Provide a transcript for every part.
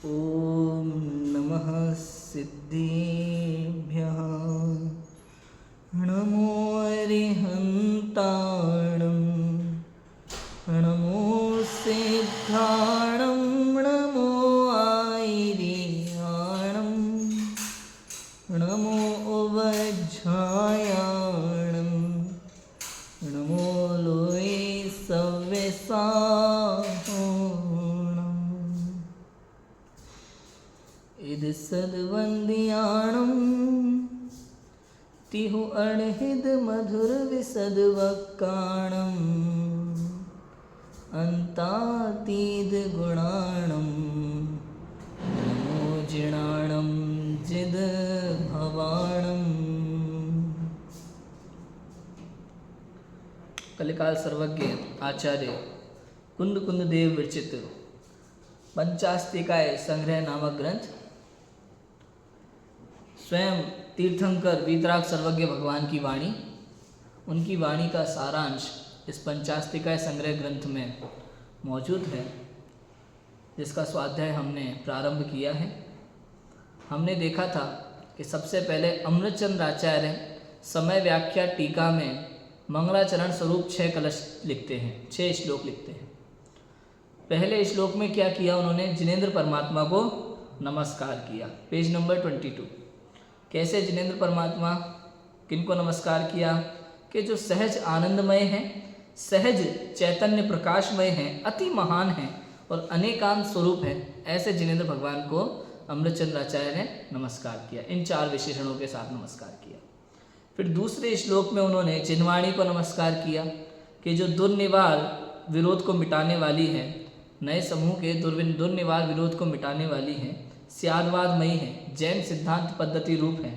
ॐ नमः सिद्धेभ्यः नमो अरिहन्ताणं नमो सिद्धाणं नमो आयर्याणं नमो उवज्झायाणं नमो लोये सव्यसाहोणम् इद सद्वन्द्याणं तिहु अणहिद मधुर विसद वक्काणम् अन्तातीद गुणाणं नमो जिणाणं जिद भवाणम्। कलिकाल सर्वज्ञ आचार्य कुंद कुंद देव विरचित पंचास्तिकाय संग्रह नामक ग्रंथ स्वयं तीर्थंकर वीतराग सर्वज्ञ भगवान की वाणी, उनकी वाणी का सारांश इस पंचास्तिकाय संग्रह ग्रंथ में मौजूद है, जिसका स्वाध्याय हमने प्रारंभ किया है। हमने देखा था कि सबसे पहले अमृतचंद्र आचार्य समय व्याख्या टीका में मंगलाचरण स्वरूप 6 कलश लिखते हैं, 6 श्लोक लिखते हैं। पहले श्लोक में क्या किया उन्होंने? जिनेंद्र परमात्मा को नमस्कार किया। Page number 22। कैसे जिनेंद्र परमात्मा किनको नमस्कार किया? कि जो सहज आनंदमय हैं, सहज चैतन्य प्रकाशमय हैं, अति महान हैं और अनेकांत स्वरूप हैं, ऐसे जिनेंद्र भगवान को अमृतचंद्र आचार्य ने नमस्कार किया। इन 4 विशेषणों के साथ नमस्कार किया। फिर दूसरे श्लोक में उन्होंने जिनवाणी को नमस्कार किया कि जो दुर्निवार विरोध को मिटाने वाली है, नए समूह के दुर्निवार विरोध को मिटाने वाली है, स्यादवादमयी है, जैन सिद्धांत पद्धति रूप है,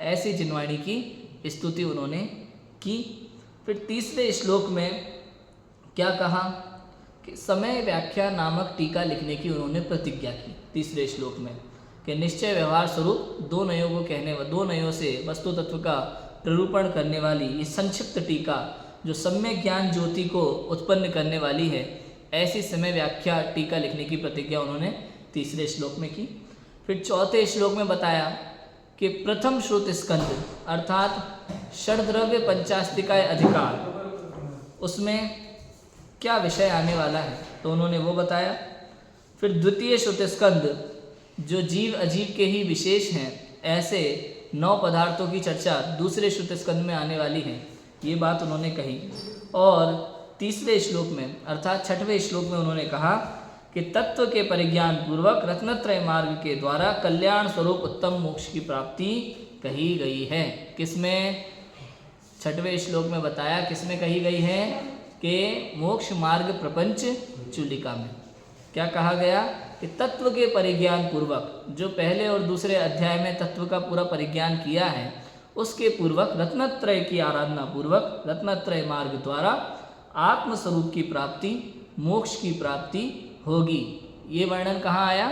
ऐसी जिनवाणी की स्तुति उन्होंने की। फिर तीसरे श्लोक में क्या कहा कि समय व्याख्या नामक टीका लिखने की उन्होंने प्रतिज्ञा की। तीसरे श्लोक में कि निश्चय व्यवहार स्वरूप 2 नयों को कहने व 2 नयों से वस्तु तत्व का प्ररूपण करने वाली ये संक्षिप्त टीका जो सम्यक ज्ञान ज्योति को उत्पन्न करने वाली है, ऐसी समय व्याख्या टीका लिखने की प्रतिज्ञा उन्होंने तीसरे श्लोक में की। फिर चौथे श्लोक में बताया कि प्रथम श्रुत स्कंद अर्थात षड्द्रव्य पंचास्तिकाय अधिकार, उसमें क्या विषय आने वाला है तो उन्होंने वो बताया। फिर द्वितीय श्रुत स्कंद जो जीव अजीव के ही विशेष हैं, ऐसे 9 पदार्थों की चर्चा दूसरे श्रुत स्कंद में आने वाली है, ये बात उन्होंने कही। और तीसरे श्लोक में अर्थात 6वें श्लोक में उन्होंने कहा कि तत्व के परिज्ञान पूर्वक रत्नत्रय मार्ग के द्वारा कल्याण स्वरूप उत्तम मोक्ष की प्राप्ति कही गई है। किसमें? 6वें श्लोक में बताया किसमें कही गई है कि मोक्ष मार्ग प्रपंच चूलिका में। क्या कहा गया कि तत्व के परिज्ञान पूर्वक, जो पहले और दूसरे अध्याय में तत्व का पूरा परिज्ञान किया है, उसके पूर्वक रत्नत्रय की आराधना पूर्वक रत्नत्रय मार्ग द्वारा आत्मस्वरूप की प्राप्ति, मोक्ष की प्राप्ति होगी। ये वर्णन कहाँ आया?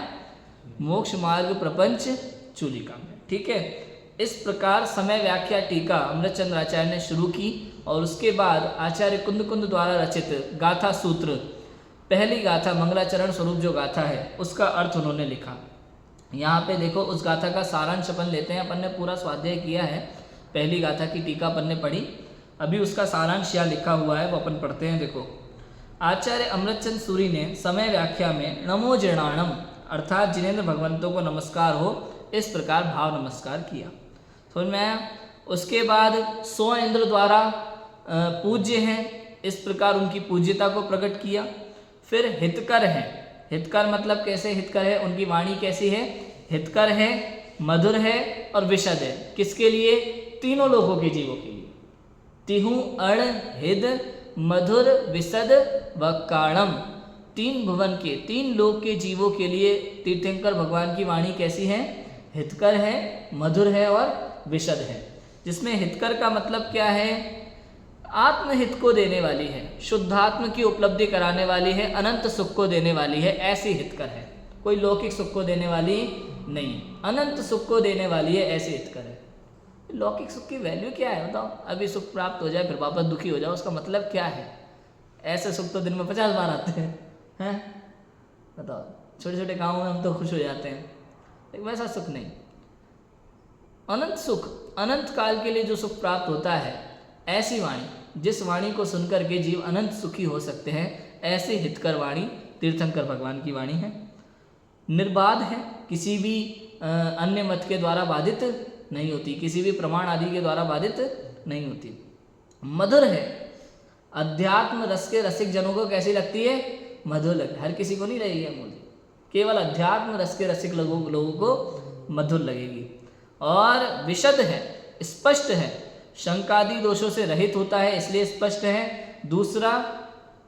मोक्ष मार्ग प्रपंच चूलिका में। ठीक है। इस प्रकार समय व्याख्या टीका अमृतचंद्र आचार्य ने शुरू की और उसके बाद आचार्य कुंद कुंद द्वारा रचित गाथा सूत्र, पहली गाथा मंगलाचरण स्वरूप जो गाथा है, उसका अर्थ उन्होंने लिखा। यहाँ पे देखो, उस गाथा का सारांश अपन लेते हैं। अपन ने पूरा स्वाध्याय किया है, पहली गाथा की टीका अपन ने पढ़ी, अभी उसका सारांश यहाँ लिखा हुआ है, वो अपन पढ़ते हैं। देखो, आचार्य अमृतचंद सूरी ने समय व्याख्या में नमो जिणाणम अर्थात जिनेंद्र भगवंतों को नमस्कार हो, इस प्रकार भाव नमस्कार किया। समझ में आया? उसके बाद 100 इंद्र द्वारा पूज्य हैं, इस प्रकार उनकी पूज्यता को प्रकट किया। फिर हितकर है, हितकर मतलब कैसे हितकर है, उनकी वाणी कैसी है? हितकर है, मधुर है और विशद है। किसके लिए? तीनों लोगों के जीवों के लिए। तिहु अण हिद मधुर विशद वक्काणम, 3 भुवन के 3 लोक के जीवों के लिए तीर्थंकर भगवान की वाणी कैसी है? हितकर है, मधुर है और विशद है। जिसमें हितकर का मतलब क्या है? आत्महित को देने वाली है, शुद्धात्म की उपलब्धि कराने वाली है, अनंत सुख को देने वाली है, ऐसी हितकर है। कोई लौकिक सुख को देने वाली नहीं, अनंत सुख को देने वाली है, ऐसी हितकर है। लौकिक सुख की वैल्यू क्या है बताओ? अभी सुख प्राप्त हो जाए फिर वापस दुखी हो जाओ, उसका मतलब क्या है? ऐसे सुख तो दिन में 50 बार आते हैं। बताओ, छोटे छोटे कामों में हम तो खुश हो जाते हैं, लेकिन वैसा सुख नहीं। अनंत सुख, अनंत काल के लिए जो सुख प्राप्त होता है, ऐसी वाणी, जिस वाणी को सुनकर के जीव अनंत सुखी हो सकते हैं, ऐसी हितकर वाणी तीर्थंकर भगवान की वाणी है। निर्बाध है, किसी भी अन्य मत के द्वारा बाधित नहीं होती, किसी भी प्रमाण आदि के द्वारा बाधित नहीं होती। मधुर है, अध्यात्म रस के रसिक जनों को कैसी लगती है? मधुर लगती, हर किसी को नहीं लगेगी अमूल्य, केवल अध्यात्म रस के रसिक लोगों को मधुर लगेगी। और विशद है, स्पष्ट है, शंकादि दोषों से रहित होता है इसलिए स्पष्ट है। दूसरा,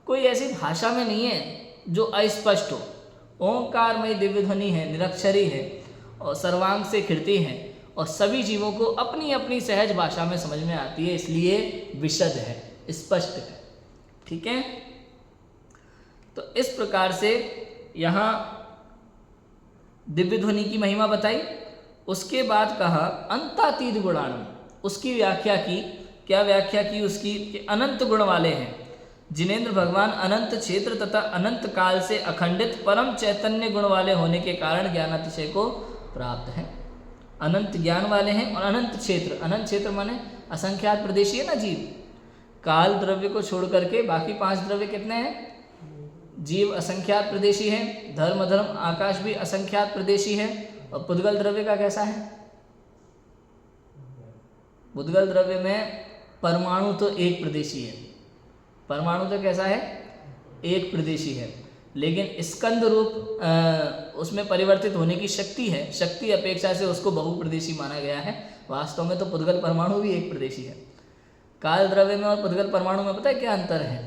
कोई ऐसी भाषा में नहीं है जो अस्पष्ट हो। ओंकारमयी दिव्य ध्वनि है, निरक्षरी है और सर्वांग से खिड़ती है और सभी जीवों को अपनी अपनी सहज भाषा में समझ में आती है, इसलिए विशद है, स्पष्ट है। ठीक है, तो इस प्रकार से यहाँ दिव्य ध्वनि की महिमा बताई। उसके बाद कहा अंतातीत गुणाणम, उसकी व्याख्या की। क्या व्याख्या की उसकी? कि अनंत गुण वाले हैं जिनेंद्र भगवान अनंत क्षेत्र तथा अनंत काल से अखंडित परम चैतन्य गुण वाले होने के कारण ज्ञानातिशय को प्राप्त है। अनंत ज्ञान वाले हैं और अनंत क्षेत्र, अनंत क्षेत्र माने असंख्यात प्रदेशी है ना जीव। काल द्रव्य को छोड़ करके बाकी 5 द्रव्य कितने हैं? जीव असंख्यात प्रदेशी है, धर्म धर्म आकाश भी असंख्यात प्रदेशी है। और पुद्गल द्रव्य का कैसा है? पुद्गल द्रव्य में परमाणु तो एक प्रदेशी है, परमाणु तो कैसा है? एक प्रदेशी है, लेकिन स्कंद रूप उसमें परिवर्तित होने की शक्ति है, शक्ति अपेक्षा से उसको बहुप्रदेशी माना गया है। वास्तव में तो पुद्गल परमाणु भी एक प्रदेशी है। काल द्रव्य में और पुद्गल परमाणु में पता है क्या अंतर है?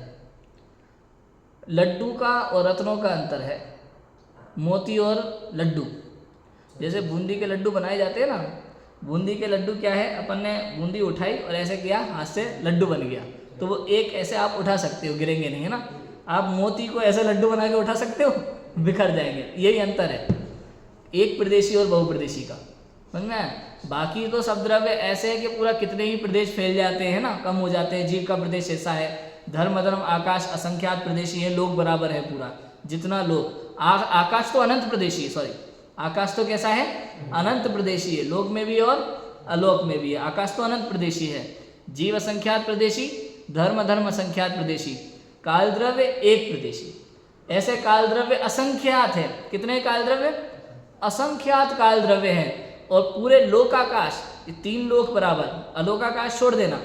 लड्डू का और रत्नों का अंतर है, मोती और लड्डू। जैसे बूंदी के लड्डू बनाए जाते हैं ना, बूंदी के लड्डू क्या है, अपन ने बूंदी उठाई और ऐसे किया, हाथ से लड्डू बन गया, तो वो एक ऐसे आप उठा सकते हो, गिरेंगे नहीं, है ना। आप मोती को ऐसे लड्डू बना के उठा सकते हो? बिखर जाएंगे। यही अंतर है एक प्रदेशी और बहुप्रदेशी का, समझ में आया? बाकी तो सब द्रव्य ऐसे है कि पूरा कितने ही प्रदेश फैल जाते हैं ना, कम हो जाते हैं। जीव का प्रदेश ऐसा है, धर्म धर्म आकाश असंख्यात प्रदेशी है, लोक बराबर है पूरा, जितना लोक। आकाश तो अनंत प्रदेशी है, सॉरी, आकाश तो कैसा है? अनंत प्रदेशी है, लोक में भी और अलोक में भी है। आकाश तो अनंत प्रदेशी है, जीव असंख्यात प्रदेशी, धर्म धर्म असंख्यात प्रदेशी, काल द्रव्य एक प्रदेशी। ऐसे काल द्रव्य असंख्यात है। कितने काल द्रव्य? असंख्यात काल द्रव्य हैं। और पूरे लोकाकाश, 3 लोक बराबर, अलोकाकाश छोड़ देना,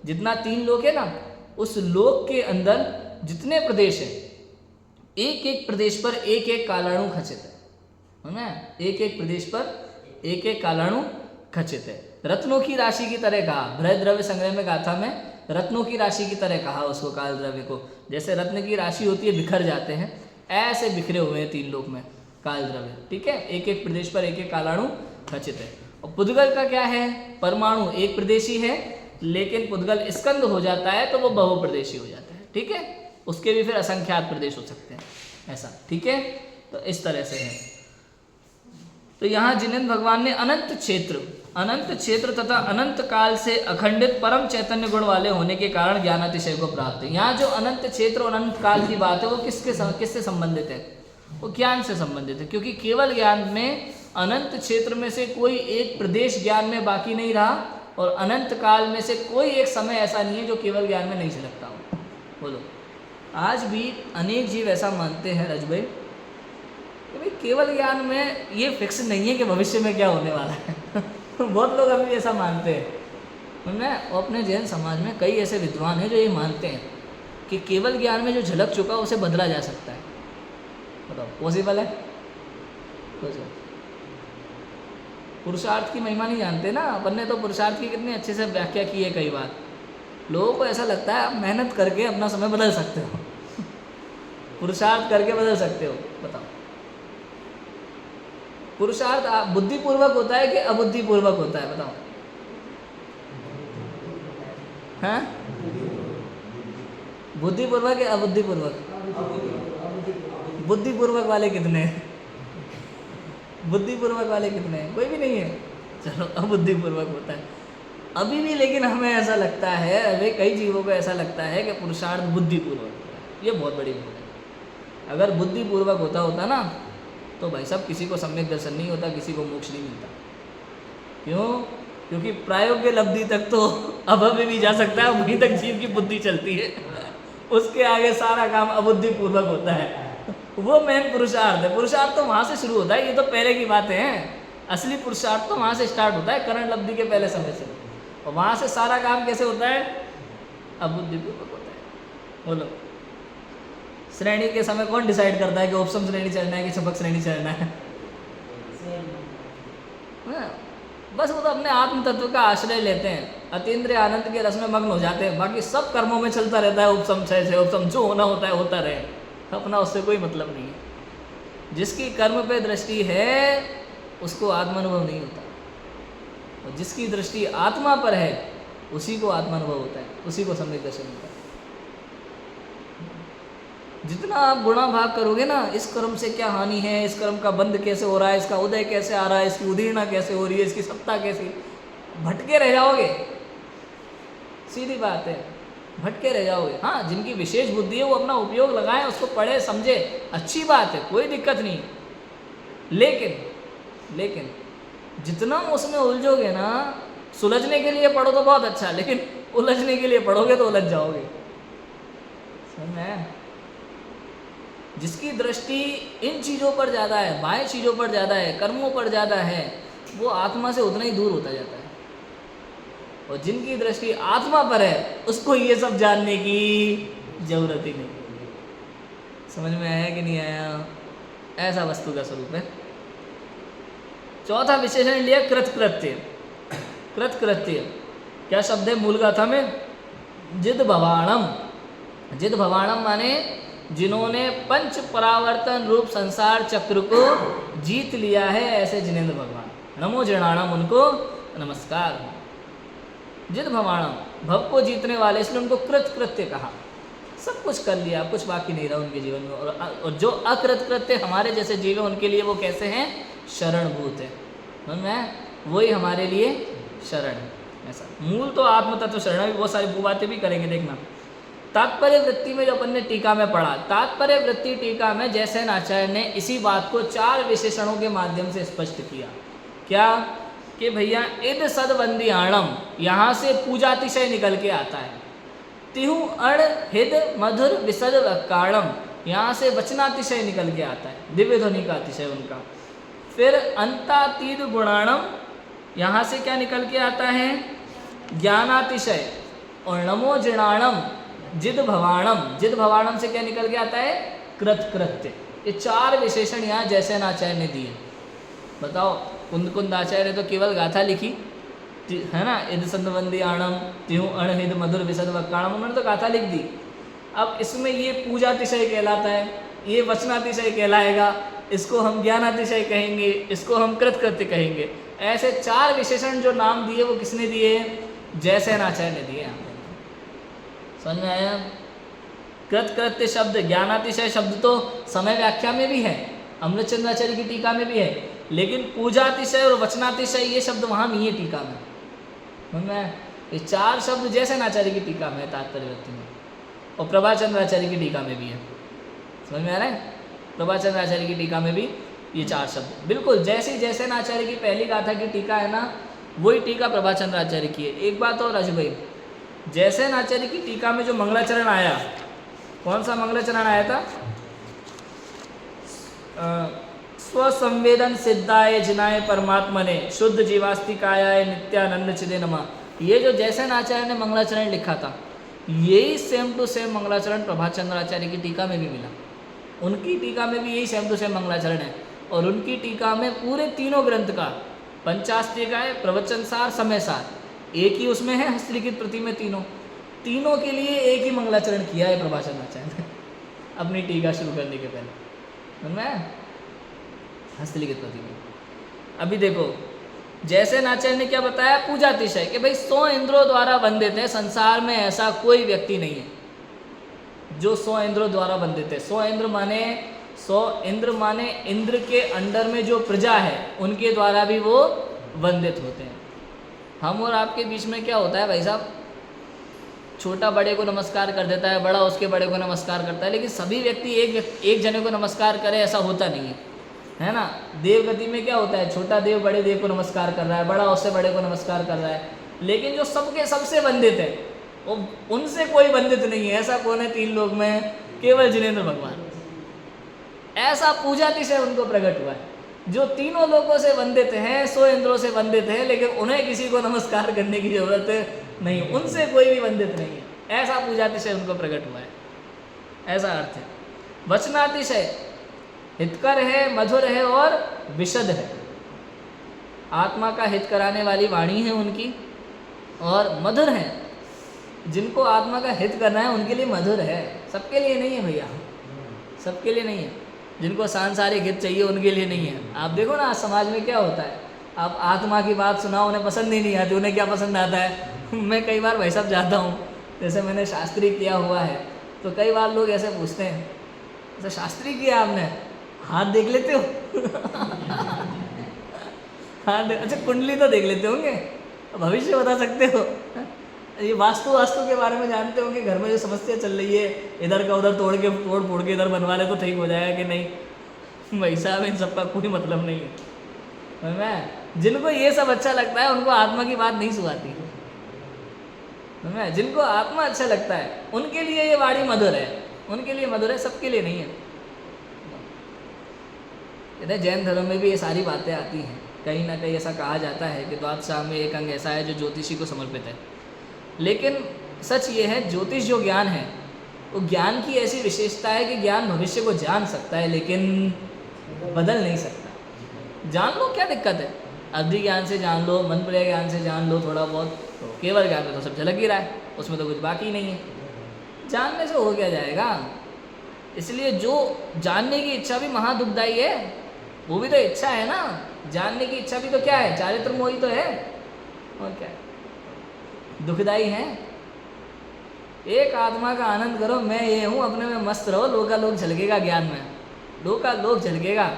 जितना 3 लोक है ना, उस लोक के अंदर जितने प्रदेश हैं, एक एक प्रदेश पर एक एक कालाणु खचित है ना, एक एक प्रदेश पर एक एक कालाणु खचित है। रत्नों की राशि की तरह कहा, बृहद द्रव्य संग्रह में गाथा में रत्नों की राशि की तरह कहा उसको, काल द्रव्य को। जैसे रत्न की राशि होती है, बिखर जाते हैं, ऐसे बिखरे हुए हैं 3 लोक में काल द्रव्य। ठीक है, एक एक प्रदेश पर एक एक कालाणु खचित है। और पुद्गल का क्या है? परमाणु एक प्रदेशी है, लेकिन पुद्गल स्कंद हो जाता है तो वो बहुप्रदेशी हो जाता है। ठीक है, उसके भी फिर असंख्यात प्रदेश हो सकते हैं, ऐसा। ठीक है, तो इस तरह से है। तो यहाँ जिनेंद्र भगवान ने अनंत क्षेत्र तथा अनंत काल से अखंडित परम चैतन्य गुण वाले होने के कारण ज्ञानातिशय को प्राप्त है। यहाँ जो अनंत क्षेत्र और अनंत काल की बात है वो किससे संबंधित है? वो ज्ञान से संबंधित है, क्योंकि केवल ज्ञान में अनंत क्षेत्र में से कोई एक प्रदेश ज्ञान में बाकी नहीं रहा, और अनंत काल में से कोई एक समय ऐसा नहीं है जो केवल ज्ञान में नहीं झलकता हो। बोलो, आज भी अनेक जीव ऐसा मानते हैं रज भाई कि भाई केवल ज्ञान में ये फिक्स नहीं है कि भविष्य में क्या होने वाला है। बहुत लोग अभी ऐसा मानते हैं। मैं और अपने जैन समाज में कई ऐसे विद्वान हैं जो ये मानते हैं कि केवल ज्ञान में जो झलक चुका उसे बदला जा सकता है। बताओ, पॉसिबल है? पुरुषार्थ की महिमा नहीं जानते ना अपन ने, तो पुरुषार्थ की कितनी अच्छे से व्याख्या की है कई बार। लोगों को ऐसा लगता है आप मेहनत करके अपना समय बदल सकते हो, पुरुषार्थ करके बदल सकते हो। बताओ, पुरुषार्थ बुद्धिपूर्वक होता है कि अबुद्धिपूर्वक होता है? बताओ, हैं? बुद्धिपूर्वक या अबुद्धिपूर्वक? बुद्धिपूर्वक वाले कितने हैं? बुद्धिपूर्वक वाले कितने हैं? कोई भी नहीं है। चलो, अबुद्धिपूर्वक होता है अभी भी, लेकिन हमें ऐसा लगता है, अभी कई जीवों को ऐसा लगता है कि पुरुषार्थ बुद्धिपूर्वक होता है। ये बहुत बड़ी भूल है। अगर बुद्धिपूर्वक होता ना तो भाई साहब किसी को सम्यक दर्शन नहीं होता, किसी को मोक्ष नहीं मिलता। क्यों? क्योंकि प्रायोग्य लब्धि तक तो अभव्य भी जा सकता है, वहीं तक जीव की बुद्धि चलती है, उसके आगे सारा काम अबुद्धिपूर्वक होता है। वो मेन पुरुषार्थ है। पुरुषार्थ तो वहाँ से शुरू होता है, ये तो पहले की बातें हैं। असली पुरुषार्थ तो वहाँ से स्टार्ट होता है, करण लब्धि के पहले समय से, और वहाँ से सारा काम कैसे होता है? अबुद्धिपूर्वक होता है। बोलो, श्रेणी के समय कौन डिसाइड करता है कि उपसम श्रेणी चढ़ना है कि छपक श्रेणी चढ़ना है? बस वो तो अपने आत्म तत्व का आश्रय लेते हैं, अतीन्द्रिय आनंद के रस में मग्न हो जाते हैं, बाकी सब कर्मों में चलता रहता है उपसम क्षय से उपसम, जो होना होता है होता रहे, अपना उससे कोई मतलब नहीं है। जिसकी कर्म पे दृष्टि है उसको आत्मानुभव नहीं होता, और जिसकी दृष्टि आत्मा पर है उसी को आत्मानुभव होता है, उसी को सम्यक दर्शन होता है। जितना आप गुणा भाग करोगे ना, इस कर्म से क्या हानि है, इस कर्म का बंध कैसे हो रहा है, इसका उदय कैसे आ रहा है, इसकी उदीर्णा कैसे हो रही है, इसकी सत्ता कैसी, भटके रह जाओगे। सीधी बात है, भटके रह जाओगे। हाँ, जिनकी विशेष बुद्धि है वो अपना उपयोग लगाएं, उसको पढ़े समझे, अच्छी बात है, कोई दिक्कत नहीं। लेकिन जितना उसमें उलझोगे ना, सुलझने के लिए पढ़ो तो बहुत अच्छा, लेकिन उलझने के लिए पढ़ोगे तो उलझ जाओगे। समझ में आया? जिसकी दृष्टि इन चीज़ों पर ज़्यादा है, बाह्य चीज़ों पर ज़्यादा है, कर्मों पर ज़्यादा है, वो आत्मा से उतना ही दूर होता जाता है। और जिनकी दृष्टि आत्मा पर है उसको ये सब जानने की जरूरत ही नहीं। समझ में आया कि नहीं आया? ऐसा वस्तु का स्वरूप है। चौथा विशेषण लिया कृतकृत्य। कृतकृत्य क्या शब्द है मूल गाथा में? जिद भवाणम। जिद भवाणम माने जिन्होंने पंच परावर्तन रूप संसार चक्र को जीत लिया है, ऐसे जिनेंद्र भगवान। नमो जनाणम, उनको नमस्कार। जिद भवाणम, भव को जीतने वाले, इसलिए उनको कृतकृत्य कहा। सब कुछ कर लिया, कुछ बाकी नहीं रहा उनके जीवन में। और जो अकृतकृत्य हमारे जैसे जीव है उनके लिए वो कैसे हैं? शरणभूत है। समझ में? वही हमारे लिए शरण है। ऐसा मूल तो आत्म तत्व शरण है। बहुत सारी वो बातें भी करेंगे, देखना। तात्पर्य वृत्ति में जो अपन ने टीका में पढ़ा, तात्पर्य वृत्ति टीका में जयसेन आचार्य ने इसी बात को 4 विशेषणों के माध्यम से स्पष्ट किया। क्या? कि भैया इद सदबंदी आणम, यहाँ से पूजातिशय निकल के आता है। तिहु अण हिद मधुर विसद वक्काणम, यहाँ से वचनातिशय निकल के आता है, दिव्य ध्वनि का अतिशय उनका। फिर अंतातीत गुणाणम, यहाँ से क्या निकल के आता है? ज्ञानातिशय। और नमो जिणाणम जिद भवाणम, जिद भवाणम से क्या निकल के आता है? कृतकृत्य। ये 4 विशेषण यहाँ जयसेन आचार्य ने दिए। बताओ, कुंद आचार्य ने तो केवल गाथा लिखी है ना, इद संदबंदी आणम तिहु अणहिद मधुर विसद वक्काणम, उन्होंने तो गाथा लिख दी। अब इसमें ये पूजातिशय कहलाता है, ये वचनातिशय कहलाएगा, इसको हम ज्ञानातिशय कहेंगे, इसको हम कृतकृत्य कहेंगे। ऐसे 4 विशेषण जो नाम दिए वो किसने दिए? जयसेन आचार्य ने दिए। समझ में आया? कृतकृत्य शब्द, ज्ञानातिशय शब्द तो समय व्याख्या में भी है, अमृतचंद्राचार्य की टीका में भी है, लेकिन पूजातिशय और वचनातिशय ये शब्द वहाँ नहीं है टीका में। समझ में? ये 4 शब्द जयसेन आचार्य की टीका में है, तात्पर्य वृत्ति में, और प्रभाचंद्राचार्य की टीका में भी है। समझ में आ रहा है? प्रभाचंद्राचार्य की टीका में भी ये 4 शब्द बिल्कुल जैसे जयसेन आचार्य की पहली गाथा की टीका है ना, वही टीका प्रभाचंद्राचार्य की है। एक बात और राजू भाई, जयसेन आचार्य की टीका में जो मंगलाचरण आया, कौन सा मंगलाचरण आया था? स्वसंवेदन सिद्धाय जिनाय परमात्मने शुद्ध जीवास्तिकाय नित्यानंद चिदे नमः। ये जो जयसेन आचार्य ने मंगलाचरण लिखा था, यही सेम टू सेम मंगलाचरण प्रभाचंद्राचार्य की टीका में भी मिला। उनकी टीका में भी यही सेम टू सेम मंगलाचरण है, और उनकी टीका में पूरे तीनों ग्रंथ का पंचास्तिकाय, प्रवचन सार, समय सार, एक ही उसमें है, हस्तलिखित प्रति में तीनों के लिए एक ही मंगलाचरण किया है प्रभाचंद्राचार्य ने अपनी टीका शुरू करने के पहले। मैं हस्तलिखित प्रति में अभी देखो, जयसेन आचार्य ने क्या बताया? पूजातिशय, कि भाई 100 इंद्रों द्वारा वंदित है, संसार में ऐसा कोई व्यक्ति नहीं है जो 100 इंद्रों द्वारा वंदित है। 100 इंद्र माने इंद्र के अंडर में जो प्रजा है उनके द्वारा भी वो वंदित होते हैं। हम और आपके बीच में क्या होता है भाई साहब? छोटा बड़े को नमस्कार कर देता है, बड़ा उसके बड़े को नमस्कार करता है, लेकिन सभी व्यक्ति एक जने को नमस्कार करे ऐसा होता नहीं है ना। देवगति में क्या होता है, छोटा देव बड़े देव को नमस्कार कर रहा है, बड़ा उससे बड़े को नमस्कार कर रहा है, लेकिन जो सबके सबसे वंदित है वो उनसे कोई वंदित नहीं है। ऐसा कौन है तीन लोक में? केवल जिनेंद्र भगवान। ऐसा पूजातिशय उनको प्रकट हुआ है। जो तीनों लोगों से वंदित हैं, सो इंद्रों से वंदित हैं, लेकिन उन्हें किसी को नमस्कार करने की जरूरत नहीं, उनसे कोई भी वंदित नहीं है। ऐसा पूजातिशय उनको प्रकट हुआ है, ऐसा अर्थ है। वचनातिशय हितकर है, मधुर है और विशद है। आत्मा का हित कराने वाली वाणी है उनकी और मधुर है। जिनको आत्मा का हित करना है उनके लिए मधुर है, सबके लिए नहीं है भैया, सबके लिए नहीं है। जिनको सांसारिक हित चाहिए उनके लिए नहीं है। आप देखो ना आज समाज में क्या होता है, आप आत्मा की बात सुनाओ उन्हें पसंद ही नहीं आती। उन्हें क्या पसंद आता है? मैं कई बार भाई साहब जाता हूँ, जैसे मैंने शास्त्री किया हुआ है, तो कई बार लोग ऐसे पूछते हैं, ऐसा शास्त्री किया आपने, हाथ देख लेते हो? अच्छा कुंडली तो देख लेते होंगे, भविष्य बता सकते हो, ये वास्तु के बारे में जानते होंगे, घर में जो समस्या चल रही है इधर का उधर तोड़ फोड़ के इधर बनवा ले तो ठीक हो जाएगा कि नहीं। भाई साहब इन सबका कोई मतलब नहीं है। मैं जिनको ये सब अच्छा लगता है उनको आत्मा की बात नहीं सुहाती। मैं जिनको आत्मा अच्छा लगता है उनके लिए ये वाणी मधुर है, उनके लिए मधुर है, सबके लिए नहीं है। इधर जैन धर्म में भी ये सारी बातें आती हैं। कहीं ना कहीं ऐसा कहा जाता है कि द्वादशाह में एक अंग ऐसा है जो ज्योतिषी को समर्पित है, लेकिन सच ये है ज्योतिष जो ज्ञान है वो ज्ञान की ऐसी विशेषता है कि ज्ञान भविष्य को जान सकता है लेकिन बदल नहीं सकता। जान लो क्या दिक्कत है, अवधि ज्ञान से जान लो, मन प्रिय ज्ञान से जान लो थोड़ा बहुत, तो केवल ज्ञान में तो सब झलक ही रहा है, उसमें तो कुछ बाकी नहीं है। जानने से हो क्या जाएगा? इसलिए जो जानने की इच्छा भी महादुखदायी है, वो भी तो इच्छा है ना, जानने की इच्छा भी तो क्या है, चारित्र मोही तो है, और क्या है, दुखदाई है। एक आत्मा का आनंद करो, मैं ये हूँ, अपने में मस्त रहो, लोका लोक झलकेगा ज्ञान में, लोका लोक झलकेगा,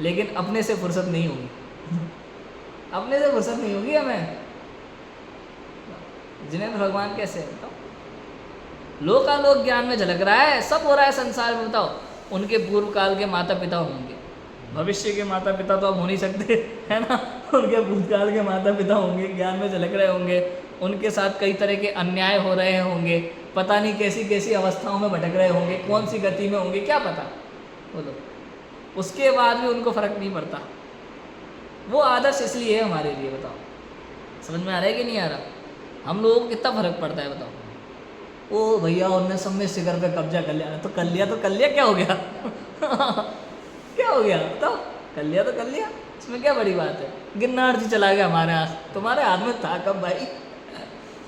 लेकिन अपने से फुर्सत नहीं होगी। अपने से फुर्सत नहीं होगी हमें। जिनेंद्र भगवान कैसे बताओ, लोका लोक ज्ञान में झलक रहा है, सब हो रहा है संसार में। बताओ उनके पूर्व काल के माता पिता होंगे, भविष्य के माता पिता तो अब हो नहीं सकते है ना, उनके भूतकाल के माता पिता होंगे, ज्ञान में झलक रहे होंगे, उनके साथ कई तरह के अन्याय हो रहे होंगे, पता नहीं कैसी कैसी अवस्थाओं में भटक रहे होंगे, कौन सी गति में होंगे, क्या पता बोलो। उसके बाद भी उनको फर्क नहीं पड़ता। वो आदर्श इसलिए है हमारे लिए। बताओ समझ में आ रहा है कि नहीं आ रहा? हम लोगों को कितना फर्क पड़ता है बताओ। ओ भैया उनने समय शिखर पे कब्जा कर लिया, तो कर लिया क्या हो गया क्या हो गया बताओ, कर लिया तो कर लिया, इसमें क्या बड़ी बात है। गिरनार जी चला गया हमारे हाथ, तुम्हारे हाथ में था कब भाई?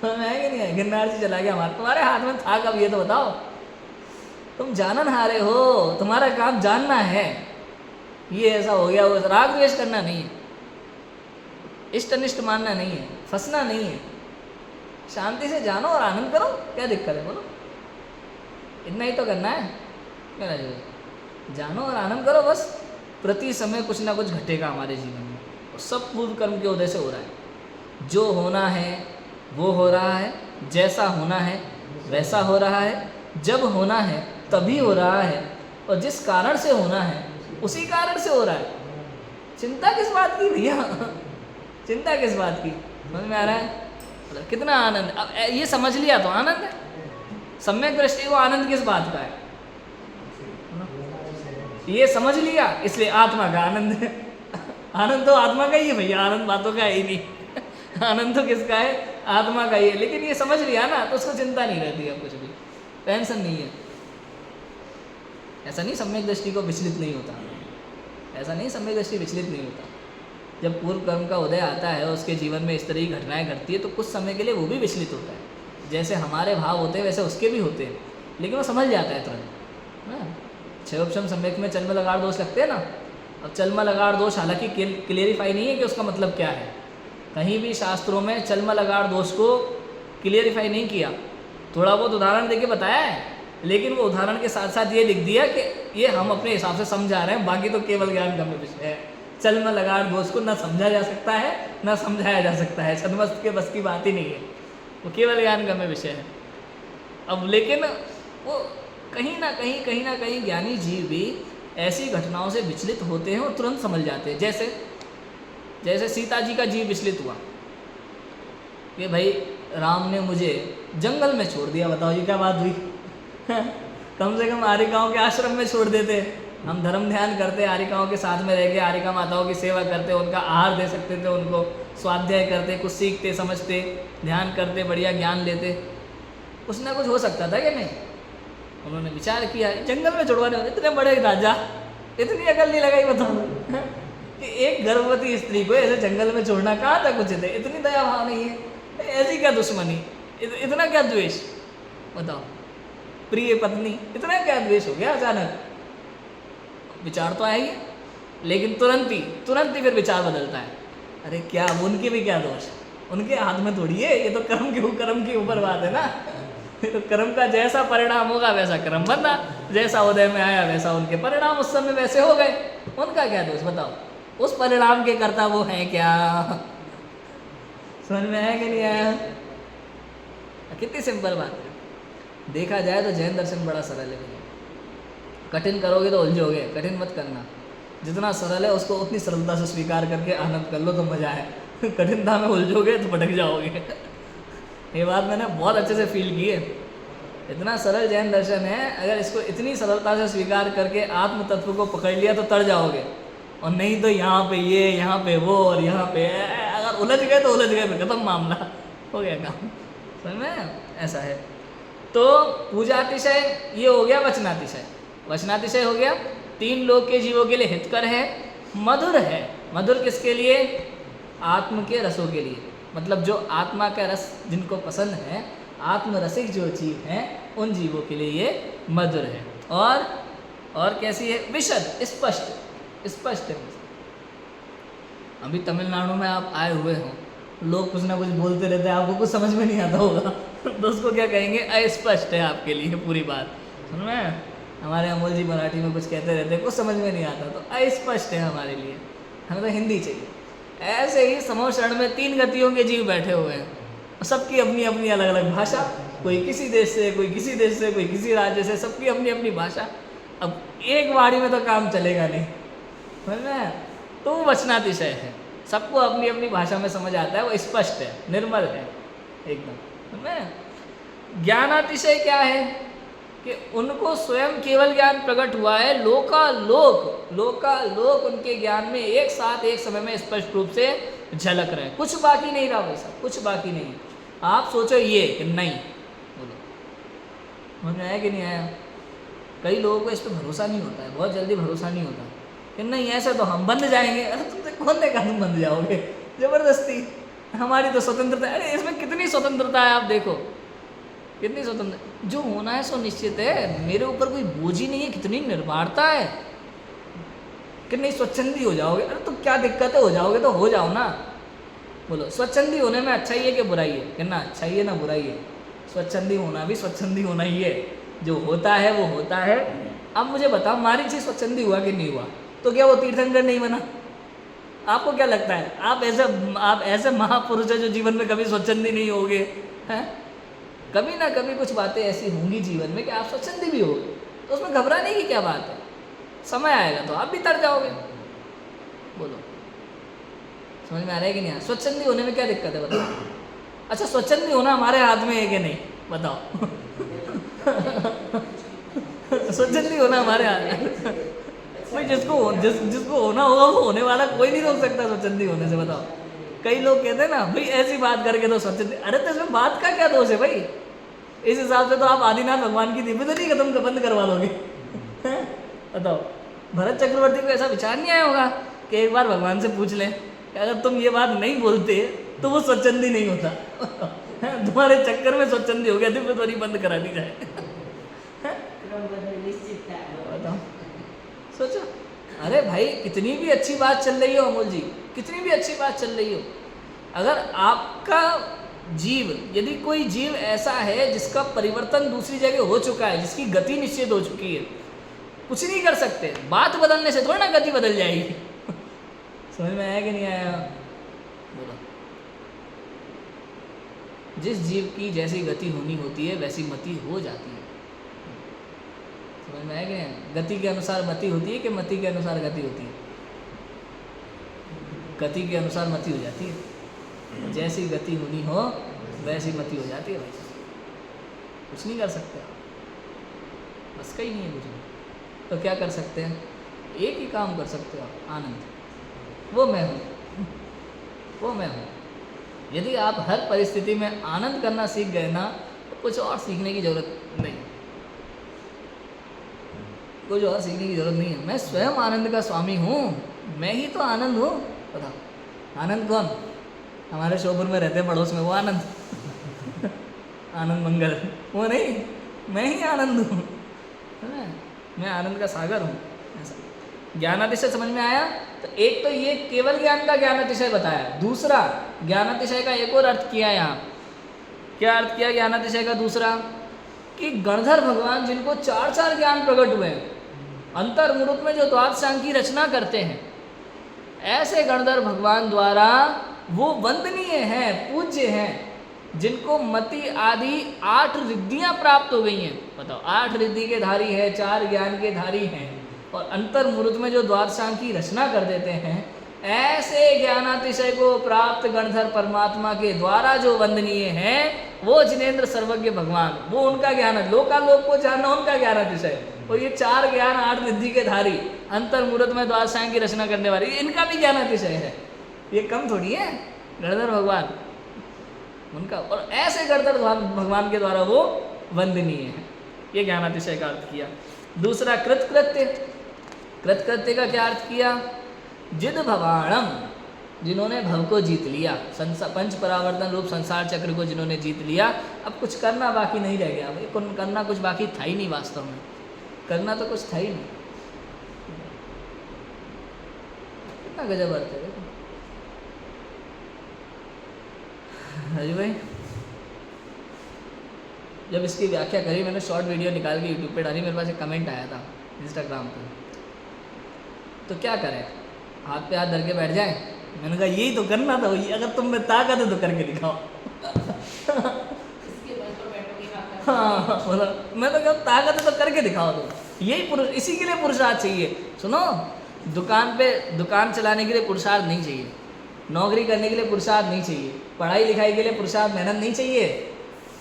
है कि नहीं है? गिरनार जी चला गया हमारे, तुम्हारे हाथ में था कब ये तो बताओ। तुम जानन हारे हो, तुम्हारा काम जानना है, ये ऐसा हो गया, वो राग द्वेष करना नहीं है, इष्ट अनिष्ट मानना नहीं है, फंसना नहीं है, शांति से जानो और आनंद करो, क्या दिक्कत है बोलो। इतना ही तो करना है मेरा जीवन, जानो और आनंद करो बस। प्रति समय कुछ ना कुछ घटेगा हमारे जीवन में, और सब पूर्व कर्म के उदय से हो रहा है। जो होना है वो हो रहा है, जैसा होना है वैसा हो रहा है, जब होना है तभी हो रहा है, और जिस कारण से होना है उसी कारण से हो रहा है। चिंता किस बात की भैया चिंता किस बात की? समझ में आ रहा है? मतलब कितना आनंद, अब ये समझ लिया तो आनंद है। सम्यक दृष्टि को आनंद किस बात का है, ये समझ लिया, इसलिए आत्मा का आनंद है। आनंद तो आत्मा का ही है भैया, आनंद बातों का है ही नहीं। आनंद तो किसका है? आत्मा का ही है। लेकिन ये समझ लिया ना तो उसको चिंता नहीं रहती है, कुछ भी टेंशन नहीं है। ऐसा नहीं सम्यक दृष्टि को विचलित नहीं होता, ऐसा नहीं सम्यक दृष्टि विचलित नहीं होता। जब पूर्व कर्म का उदय आता है और उसके जीवन में इस तरह की घटनाएं घटती है तो कुछ समय के लिए वो भी विचलित होता है। जैसे हमारे भाव होते हैं वैसे उसके भी होते हैं, लेकिन वो समझ जाता है तुरंत। क्षयोपशम सम्यक में चलम लगाड़ दोष लगते हैं ना। अब चलम लगाड़ दोष हालांकि क्लियरिफाई नहीं है कि उसका मतलब क्या है, कहीं भी शास्त्रों में चलम लगाड़ दोष को क्लियरिफाई नहीं किया। थोड़ा बहुत उदाहरण देके बताया है, लेकिन वो उदाहरण के साथ साथ ये लिख दिया कि ये हम अपने हिसाब से समझा रहे हैं, बाकी तो केवल ज्ञान गम्य विषय है। चलम लगाड़ दोष को ना समझा जा सकता है ना समझाया जा सकता है, छद्मस्त के बस की बात ही नहीं है, वो केवल ज्ञान गम्य विषय है। अब लेकिन वो कहीं ना कहीं ज्ञानी जीव भी ऐसी घटनाओं से विचलित होते हैं और तुरंत समझ जाते हैं। जैसे सीता जी का जीव विचलित हुआ कि भाई राम ने मुझे जंगल में छोड़ दिया, बताओ ये क्या बात हुई। कम से कम आरिकाओं के आश्रम में छोड़ देते, हम धर्म ध्यान करते, आरिकाओं के साथ में रह के आरिका माताओं की सेवा करते, उनका आहार दे सकते थे, उनको स्वाध्याय करते, कुछ सीखते समझते, ध्यान करते, बढ़िया ज्ञान लेते, कुछ ना कुछ हो सकता था कि नहीं। उन्होंने विचार किया जंगल में छुड़वाने वाले इतने बड़े राजा, इतनी अकल नहीं लगाई, बताओ कि एक गर्भवती स्त्री को ऐसे जंगल में छोड़ना कहाँ तक उचित है। इतनी दया भाव नहीं है, ऐसी क्या दुश्मनी, इतना क्या द्वेष, बताओ। प्रिय पत्नी, इतना क्या द्वेष हो गया अचानक। विचार तो आया ही है, लेकिन तुरंत ही फिर विचार बदलता है। अरे क्या उनके भी क्या दोष, उनके हाथ में थोड़ी है, ये तो कर्म के ऊपर बात है ना। ये तो कर्म का जैसा परिणाम होगा वैसा कर्म बनना, जैसा उदय में आया वैसा उनके परिणाम उस समय वैसे हो गए, उनका क्या दोष, बताओ। उस परिणाम के कर्ता वो हैं क्या, समझ में आया कि नहीं आया। कितनी सिंपल बात है। देखा जाए तो जैन दर्शन बड़ा सरल है भैया, कठिन करोगे तो उलझोगे, कठिन मत करना। जितना सरल है उसको उतनी सरलता से स्वीकार करके आनंद कर लो तो मजा है। कठिनता में उलझोगे तो भटक जाओगे। ये बात मैंने बहुत अच्छे से फील की है। इतना सरल जैन दर्शन है, अगर इसको इतनी सरलता से स्वीकार करके आत्म तत्व को पकड़ लिया तो तर जाओगे, और नहीं तो यहाँ पे ये, यहाँ पे वो, और यहाँ पे अगर उलझ गए तो उलझ गए, फिर खत्म मामला, हो गया काम। समझ में, ऐसा है। तो पूजातिशय ये हो गया, वचनातिशय। वचनातिशय हो गया, 3 लोक के जीवों के लिए हितकर है, मधुर है। मधुर किसके लिए, आत्म के रसों के लिए, मतलब जो आत्मा का रस जिनको पसंद है, आत्मरसिक जो जीव हैं उन जीवों के लिए ये मधुर है। और कैसी है, विशद, स्पष्ट है। अभी तमिलनाडु में आप आए हुए हो, लोग कुछ ना कुछ बोलते रहते हैं, आपको कुछ समझ में नहीं आता होगा तो उसको क्या कहेंगे, अस्पष्ट है आपके लिए पूरी बात। सुन रहे हैं, हमारे अमोल जी मराठी में कुछ कहते रहते हैं, कुछ समझ में नहीं आता, तो अस्पष्ट है हमारे लिए, हमें तो हिंदी चाहिए। ऐसे ही समूह शरण में 3 गतियों के जीव बैठे हुए हैं, सबकी अपनी अपनी अलग अलग भाषा, कोई किसी देश से, कोई किसी देश से, कोई किसी राज्य से, सबकी अपनी अपनी भाषा। अब एक वाणी में तो काम चलेगा नहीं, समझ में। तो वो वचनातिशय है, सबको अपनी अपनी भाषा में समझ आता है, वो स्पष्ट है, निर्मल है एकदम, समझ में। ज्ञानातिशय क्या है कि उनको स्वयं केवल ज्ञान प्रकट हुआ है, लोकालोक उनके ज्ञान में एक साथ एक समय में स्पष्ट रूप से झलक रहे हैं, कुछ बाकी नहीं रहा वैसा, कुछ बाकी नहीं। आप सोचो ये कि नहीं, बोलो समझ में आया कि नहीं आया। कई लोगों को इस पर भरोसा नहीं होता है, बहुत जल्दी भरोसा नहीं होता कि नहीं ऐसे तो हम बंध जाएंगे। अरे तुमसे कौन देखा तुम बंध जाओगे, जबरदस्ती, हमारी तो स्वतंत्रता। अरे इसमें कितनी स्वतंत्रता है, आप देखो कितनी स्वतंत्र, जो होना है सो निश्चित है, मेरे ऊपर कोई बोझ ही नहीं है, कितनी निर्भरता है कि नहीं स्वच्छंदी हो जाओगे। अरे तो क्या दिक्कत है, हो जाओगे तो हो जाओ ना। बोलो स्वच्छंदी होने में अच्छा ही है कि बुराई है, कि ना अच्छा ही है ना बुराई है। स्वच्छंदी होना भी स्वच्छंदी होना ही है, जो होता है वो होता है। अब मुझे बताओ मारीची स्वच्छंदी हुआ कि नहीं हुआ, तो क्या वो तीर्थंकर नहीं बना? आपको क्या लगता है, आप ऐसे महापुरुष है जो जीवन में कभी स्वच्छंदी नहीं होगे हैं? कभी ना कभी कुछ बातें ऐसी होंगी जीवन में कि आप स्वच्छंदी भी होगे, तो उसमें घबराने की क्या बात है। समय आएगा तो आप भी तर जाओगे। बोलो समझ में आ रहा है कि नहीं? स्वच्छंदी होने में क्या दिक्कत है बताओ? अच्छा होना होना हमारे हाथ में है कि नहीं बताओ? स्वच्छंदी होना हमारे हाथ में भाई, जिसको होना होगा वो होने वाला, कोई नहीं रोक सकता स्वच्छंदी होने से। बताओ, कई लोग कहते हैं ना भाई ऐसी बात करके तो स्वच्छंदी, अरे तो इसमें बात का क्या दोष है भाई? इस हिसाब से तो आप आदिनाथ भगवान की दिव्य तो नहीं खत्म बंद करवा लोगे। बताओ, भरत चक्रवर्ती को ऐसा विचार नहीं आया होगा कि एक बार भगवान से पूछ लें कि अगर तुम ये बात नहीं बोलते तो वो स्वच्छंदी नहीं होता, तुम्हारे चक्कर में स्वच्छंदी हो गया, दिव्य तो नहीं बंद करा दी जाए। बताओ, सोचो। अरे भाई कितनी भी अच्छी बात चल रही हो अमोल जी, कितनी भी अच्छी बात चल रही हो, अगर आपका जीव, यदि कोई जीव ऐसा है जिसका परिवर्तन दूसरी जगह हो चुका है, जिसकी गति निश्चित हो चुकी है, कुछ नहीं कर सकते। बात बदलने से थोड़ा ना गति बदल जाएगी। समझ में आया कि नहीं आया? बोलो। जिस जीव की जैसी गति होनी होती है वैसी मति हो जाती है। समझ में आया कि नहीं? गति के अनुसार मति होती है कि मति के अनुसार गति होती है? गति के अनुसार मति हो जाती है। जैसी गति होनी हो वैसी मति हो जाती है भाई साहब। कुछ नहीं कर सकते आप, बस का ही नहीं है कुछ नहीं। तो क्या कर सकते हैं? एक ही काम कर सकते हो आप, आनंद। वो मैं हूँ, वो मैं हूँ। यदि आप हर परिस्थिति में आनंद करना सीख गए ना, तो कुछ और सीखने की जरूरत नहीं, कुछ और सीखने की जरूरत नहीं है। मैं स्वयं आनंद का स्वामी हूँ, मैं ही तो आनंद हूँ। बताओ आनंद कौन? हमारे शोपुर में रहते हैं पड़ोस में, वो आनंद आनंद मंगल, वो नहीं, मैं ही आनंद हूँ। मैं आनंद का सागर हूँ। ऐसा ज्ञानातिशय समझ में आया? तो एक तो ये केवल ज्ञान का ज्ञानातिशय बताया, दूसरा ज्ञानातिशय का एक और अर्थ किया यहाँ। क्या अर्थ किया ज्ञानातिशय का दूसरा? कि गणधर भगवान जिनको चार चार ज्ञान प्रकट हुए हैं, अंतर्मुरुत में जो द्वादशांग की रचना करते हैं, ऐसे गणधर भगवान द्वारा वो वंदनीय हैं, पूज्य हैं, जिनको मति आदि 8 रिद्धियां प्राप्त हो गई हैं। बताओ, 8 रिद्धि के धारी है, 4 ज्ञान के धारी हैं, और अंतर्मुरुत में जो द्वादशांग की रचना कर देते हैं, ऐसे ज्ञानातिशय को प्राप्त गणधर परमात्मा के द्वारा जो वंदनीय हैं, वो जिनेन्द्र सर्वज्ञ भगवान, वो उनका ज्ञान है। लोकालोक को जानना उनका ज्ञानातिशय। और ये 4 ज्ञान 8 रिद्धि के धारी, अंतर्मुरुत में द्वादशांग की रचना करने वाली, इनका भी ज्ञानातिशय है। ये कम थोड़ी है गणधर भगवान उनका। और ऐसे गणधर भगवान के द्वारा वो वंदनीय है। ये ज्ञानातिशय का अर्थ किया। दूसरा कृतकृत्य। कृतकृत्य का क्या अर्थ किया? जिद भवाणम, जिन्होंने भव को जीत लिया, पंच परावर्तन रूप संसार चक्र को जिन्होंने जीत लिया। अब कुछ करना बाकी नहीं रह गया भाई, करना कुछ बाकी था ही नहीं। वास्तव में करना तो कुछ था ही नहीं। कितना गजब अर्थ है देखो। हरी भाई, जब इसकी व्याख्या करी, मैंने शॉर्ट वीडियो निकाल के यूट्यूब पे डाली, मेरे पास एक कमेंट आया था इंस्टाग्राम पे, तो क्या करें, हाथ पे हाथ धर के बैठ जाए? मैंने कहा यही तो करना था, वही अगर तुम में ताकत है तो करके दिखाओ। हाँ बोला, मैं तो कहता ताकत है तो करके दिखाओ तुम। यही पुरुष, इसी के लिए पुरुषार्थ चाहिए। सुनो, दुकान पे दुकान चलाने के लिए पुरुषार्थ नहीं चाहिए, नौकरी करने के लिए पुरुषार्थ नहीं चाहिए, पढ़ाई लिखाई के लिए पुरुषार्थ मेहनत नहीं चाहिए।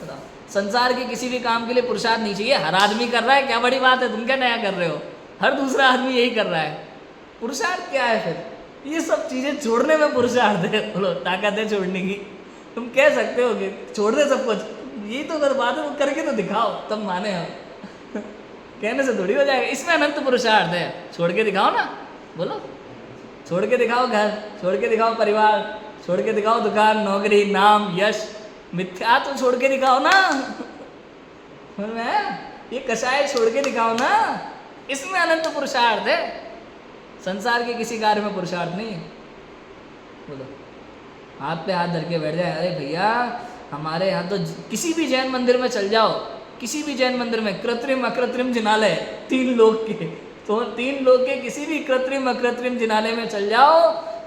बताओ, संसार के किसी भी काम के लिए पुरुषार्थ नहीं चाहिए। हर आदमी कर रहा है, क्या बड़ी बात है, तुम क्या नया कर रहे हो? हर दूसरा आदमी यही कर रहा है। पुरुषार्थ क्या है फिर? ये सब चीज़ें छोड़ने में पुरुषार्थ है। बोलो ताकत है छोड़ने की? तुम कह सकते हो कि छोड़ दे सब कुछ, यही तो अगर बात है वो करके तो दिखाओ तब माने हम। कहने से थोड़ी हो जाएगा, इसमें अनंत पुरुषार्थ है। छोड़ के दिखाओ ना, बोलो छोड़ के दिखाओ घर, छोड़ के दिखाओ परिवार, छोड़ के दिखाओ दुकान, नौकरी, नाम, यश, मिथ्या तो छोड़ के दिखाओ ना। ये कषाय छोड़ के दिखाओ ना, इसमें अनंत पुरुषार्थ है। संसार के किसी कार्य में पुरुषार्थ नहीं है। बोलो, हाथ पे हाथ धर के बैठ जाए, अरे भैया हमारे यहाँ तो किसी भी जैन मंदिर में चल जाओ, किसी भी जैन मंदिर में कृत्रिम अकृत्रिम जिनालय 3 लोग के, तो 3 लोग के किसी भी कृत्रिम अकृत्रिम जिनालय में चल जाओ,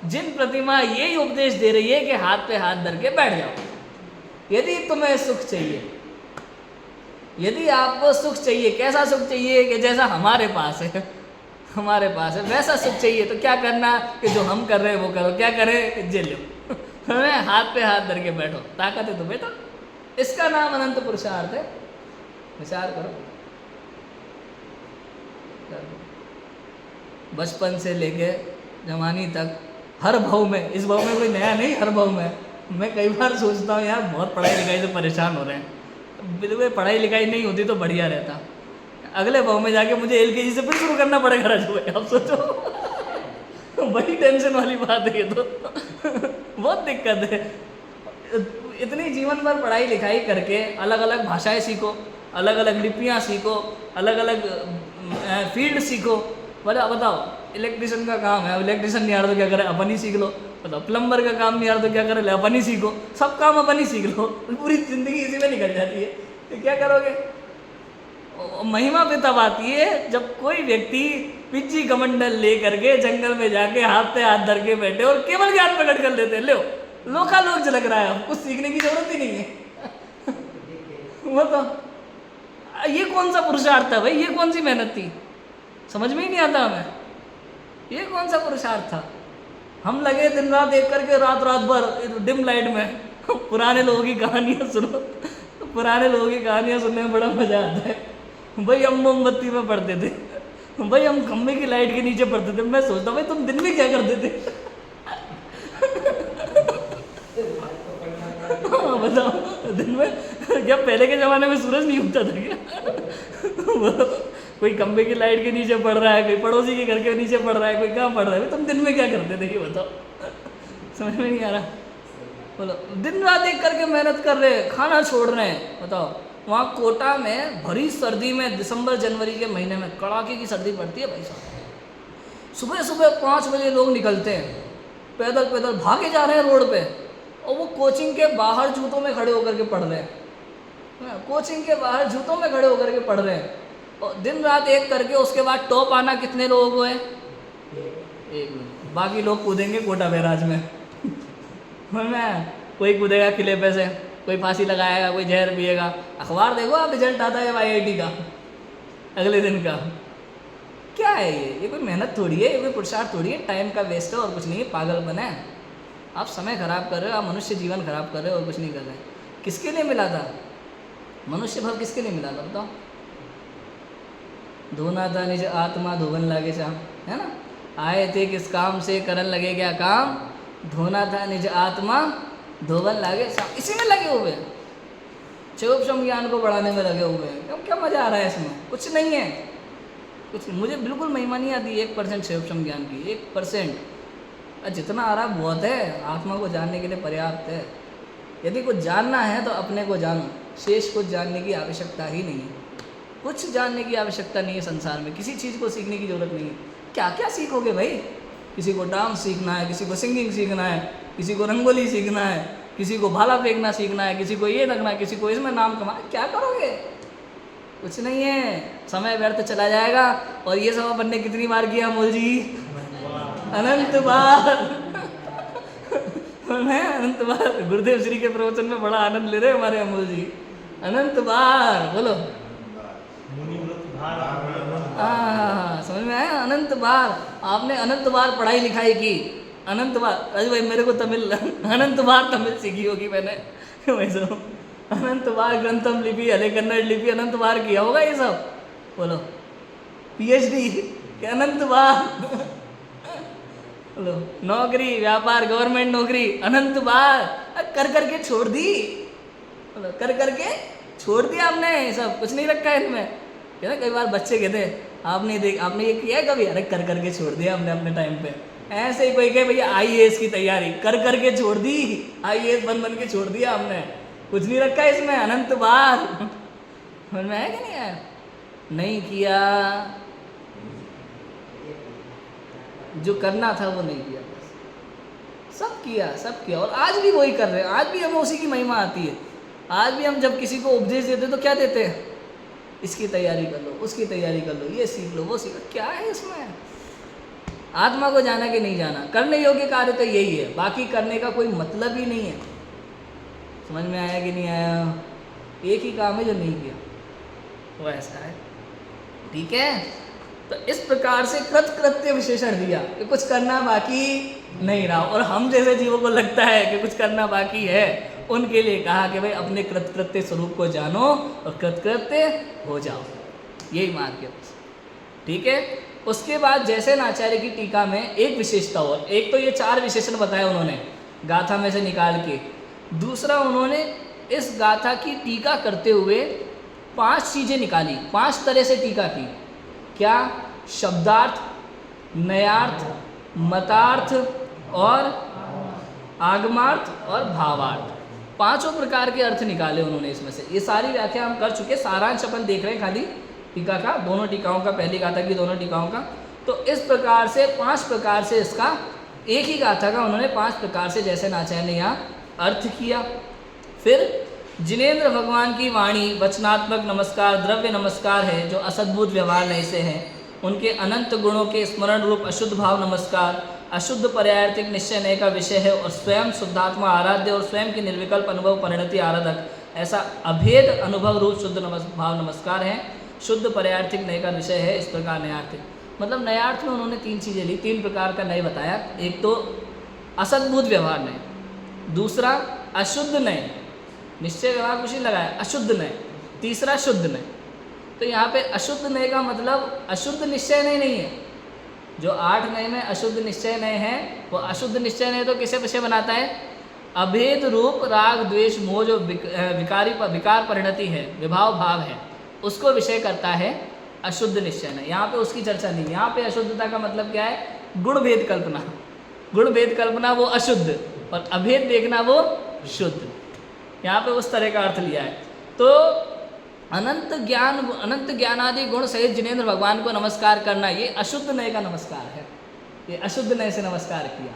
जिन प्रतिमा यही उपदेश दे रही है कि हाथ पे हाथ धर के बैठ जाओ। यदि तुम्हें सुख चाहिए, यदि आपको सुख चाहिए, कैसा सुख चाहिए कि जैसा हमारे पास है, हमारे पास है वैसा सुख चाहिए, तो क्या करना कि जो हम कर रहे हैं वो करो। क्या करें? जे लो, हाथ पे हाथ धर के बैठो, ताकत है तो बैठो। इसका नाम अनंत पुरुषार्थ है। विचार करो। बचपन से लेके जवानी तक, हर भाव में, इस भाव में कोई नया नहीं, हर भाव में मैं कई बार सोचता हूँ यार बहुत पढ़ाई लिखाई से परेशान हो रहे हैं, बिल्कुल पढ़ाई लिखाई नहीं होती तो बढ़िया रहता। अगले भाव में जाके मुझे LKG से फिर शुरू करना पड़ेगा राजू भाई, आप सोचो। बड़ी टेंशन वाली बात है ये तो। बहुत दिक्कत है। इतनी जीवन भर पढ़ाई लिखाई करके अलग अलग भाषाएं सीखो, अलग अलग लिपियाँ सीखो, अलग अलग फील्ड सीखो। बताओ इलेक्ट्रिशियन का काम है, इलेक्ट्रिशियन नहीं आ रहा तो क्या करे, अपन ही सीख लो। बताओ प्लम्बर का काम नहीं आ रहा तो क्या करे, अपन ही सीखो। सब काम अपन ही सीख लो, पूरी जिंदगी इसी में निकल जाती है। तो क्या करोगे? महिमा पे तब आती है जब कोई व्यक्ति पिच्ची कमंडल ले करके जंगल में जाके हाथ पे हाथ धर के बैठे और केवल ज्ञान प्रकट कर लेते हैं। लो लोकालोक झलक रहा है, कुछ सीखने की जरूरत ही नहीं है। बताओ ये कौन सा पुरुषार्थ था भाई, ये कौन सी मेहनत थी, समझ में ही नहीं आता हमें, ये कौन सा पुरुषार्थ था। हम लगे दिन रात एक करके रात रात भर डिम लाइट में पुराने लोगों की कहानियाँ सुनो, पुराने लोगों की कहानियाँ सुनने में बड़ा मज़ा आता है। भाई हम मोमबत्ती में पढ़ते थे, भाई हम खम्भे की लाइट के नीचे पढ़ते थे। मैं सोचता भाई तुम दिन में क्या करते थे हाँ बताओ, दिन में क्या पहले के ज़माने में सूरज नहीं उगता था क्या कोई खम्भे की लाइट के नीचे पढ़ रहा है, कोई पड़ोसी के घर के नीचे पढ़ रहा है, कोई कहाँ पढ़ रहा है, तुम दिन में क्या करते थे ये बताओ, समझ में नहीं आ रहा। बोलो दिन रात एक करके मेहनत कर रहे हैं, खाना छोड़ रहे हैं। बताओ वहाँ कोटा में भरी सर्दी में दिसंबर जनवरी के महीने में कड़ाके की सर्दी पड़ती है भाई साहब, सुबह सुबह 5 बजे लोग निकलते हैं, पैदल पैदल भागे जा रहे हैं रोड पे, और वो कोचिंग के बाहर जूतों में खड़े होकर के पढ़ रहे हैं, कोचिंग के बाहर जूतों में खड़े होकर के पढ़ रहे हैं, और दिन रात एक करके। उसके बाद टॉप आना कितने लोगों को है, 1 मिनट, बाकी लोग कूदेंगे कोटा बैराज में मैं, कोई कूदेगा किले पे से, कोई फांसी लगाएगा, कोई जहर पिएगा। अखबार देखो आप, रिजल्ट आता है IIT का अगले दिन का। क्या है ये कोई मेहनत थोड़ी है, ये कोई पुरुषार्थ थोड़ी है, टाइम का वेस्ट है और कुछ नहीं है, पागलपन है। आप समय खराब कर रहे हो, आप मनुष्य जीवन खराब कर रहे हो और कुछ नहीं कर रहे। किसके लिए मिला था मनुष्य भाव, किसके लिए मिला था बताओ। धोना था निज आत्मा धोवन लागे चाह, है ना, आए थे किस काम से करन लगे क्या काम, धोना था निज आत्मा धोवन लागे चाह, इसी में लगे हुए हैं, क्षोभम ज्ञान को बढ़ाने में लगे हुए हैं। अब क्या मज़ा आ रहा है इसमें, कुछ नहीं है, कुछ मुझे बिल्कुल महिमा नहीं आती 1% क्षोभम ज्ञान की, 1%। जितना आ रहा बहुत है, आत्मा को जानने के लिए पर्याप्त है। यदि कुछ जानना है तो अपने को जानो, शेष कुछ जानने की आवश्यकता ही नहीं है, कुछ जानने की आवश्यकता नहीं है संसार में, किसी चीज़ को सीखने की ज़रूरत नहीं है। क्या क्या सीखोगे भाई, किसी को डांस सीखना है, किसी को सिंगिंग सीखना है, किसी को रंगोली सीखना है, किसी को भाला फेंकना सीखना है, किसी को ये रखना है, किसी को इसमें नाम कमा, क्या करोगे, कुछ नहीं है, समय व्यर्थ चला जाएगा। और ये सब अपन ने कितनी बार किया अमोल जी, अनंत बार मैं अनंत बार, गुरुदेव श्री के प्रवचन में बड़ा आनंद ले रहे हमारे अमोल जी, अनंत बार बोलो, हाँ समझ में आया, अनंत बार आपने अनंत बार पढ़ाई लिखाई की, अनंत बार। अरे भाई मेरे को तमिल अनंत बार तमिल सीखी होगी मैंने वैसे, अनंत बार ग्रंथम लिपि, हले कन्नड़ लिपि, अनंत बार किया होगा ये सब, बोलो PhD के अनंत बार बोलो, नौकरी व्यापार गवर्नमेंट नौकरी अनंत बार कर करके छोड़ दी, बोलो कर करके छोड़ दिया आपने, सब कुछ नहीं रखा है इनमें। क्या कई बार बच्चे कहते आपने ये किया है कभी, अरे कर करके छोड़ दिया हमने अपने टाइम पे। ऐसे ही कोई कहे भैया IAS की तैयारी कर करके छोड़ दी, IAS बन के छोड़ दिया हमने, कुछ नहीं रखा इसमें, अनंत बार समझ में है कि नहीं है, नहीं किया, जो करना था वो नहीं किया, बस सब किया और आज भी वही कर रहे हैं, आज भी हमें उसी की महिमा आती है। आज भी हम जब किसी को उपदेश देते तो क्या देते हैं, इसकी तैयारी कर लो, उसकी तैयारी कर लो, ये सीख लो, वो सीख लो, क्या है इसमें, आत्मा को जाना कि नहीं जाना, करने योग्य कार्य तो यही है, बाकी करने का कोई मतलब ही नहीं है। समझ में आया कि नहीं आया, एक ही काम है जो नहीं किया, वो ऐसा है, ठीक है। तो इस प्रकार से कृत्य विशेषण दिया कि कुछ करना बाकी नहीं रहा, और हम जैसे जीवों को लगता है कि कुछ करना बाकी है, उनके लिए कहा कि भाई अपने कृत्य स्वरूप को जानो और कृत्य हो जाओ, यही मार्ग है बस, ठीक है। उसके बाद जैसे आचार्य की टीका में एक विशेषता और, एक तो ये 4 विशेषण बताए उन्होंने गाथा में से निकाल के, दूसरा उन्होंने इस गाथा की टीका करते हुए 5 चीज़ें निकाली, 5 तरह से टीका की। क्या, शब्दार्थ, नयार्थ, मतार्थ और आगमार्थ और भावार्थ, 5 प्रकार के अर्थ निकाले उन्होंने इसमें से। ये सारी व्याख्या हम कर चुके, सारांश अपन देख रहे हैं खाली टीका का, दोनों टीकाओं का, पहली गाथा की दोनों टीकाओं का। तो इस प्रकार से 5 प्रकार से इसका, एक ही गाथा का उन्होंने 5 प्रकार से जैसे नाचार्य ने यहाँ अर्थ किया। फिर जिनेंद्र भगवान की वाणी वचनात्मक नमस्कार, द्रव्य नमस्कार है जो असद्भुत व्यवहार नहीं से हैं, उनके अनंत गुणों के स्मरण रूप अशुद्ध भाव नमस्कार, अशुद्ध पर्यायर्थिक निश्चय नय का विषय है, और स्वयं शुद्धात्मा आराध्य और स्वयं की निर्विकल्प अनुभव परिणति आराधक ऐसा अभेद अनुभव रूप शुद्ध भाव नमस्कार है। शुद्ध पर्यार्थिक नय का विषय है इस प्रकार नयार्थिक, मतलब नयार्थ में उन्होंने 3 चीज़ें ली, 3 प्रकार का नय बताया। एक तो असद्भूत व्यवहार नय, दूसरा अशुद्ध नय, निश्चय व्यवहार कुछ नहीं लगाया, अशुद्ध नय, तीसरा शुद्ध नय। तो यहाँ पे अशुद्ध नय का मतलब अशुद्ध निश्चय नय नहीं है। जो 8 नय में अशुद्ध निश्चय नय है, वो अशुद्ध निश्चय नय तो किसे विषय बनाता है? अभेद रूप राग द्वेष मोह जो विकार परिणति है, विभाव भाव है, उसको विषय करता है अशुद्ध निश्चय नय। यहाँ पे उसकी चर्चा नहीं। यहाँ पे अशुद्धता का मतलब क्या है? गुण भेद कल्पना। गुण भेद कल्पना वो अशुद्ध और अभेद देखना वो शुद्ध। यहाँ पे उस तरह का अर्थ लिया है। तो अनंत ज्ञानादि गुण सहित जिनेंद्र भगवान को नमस्कार करना, ये अशुद्ध नय का नमस्कार है। ये अशुद्ध नय से नमस्कार किया।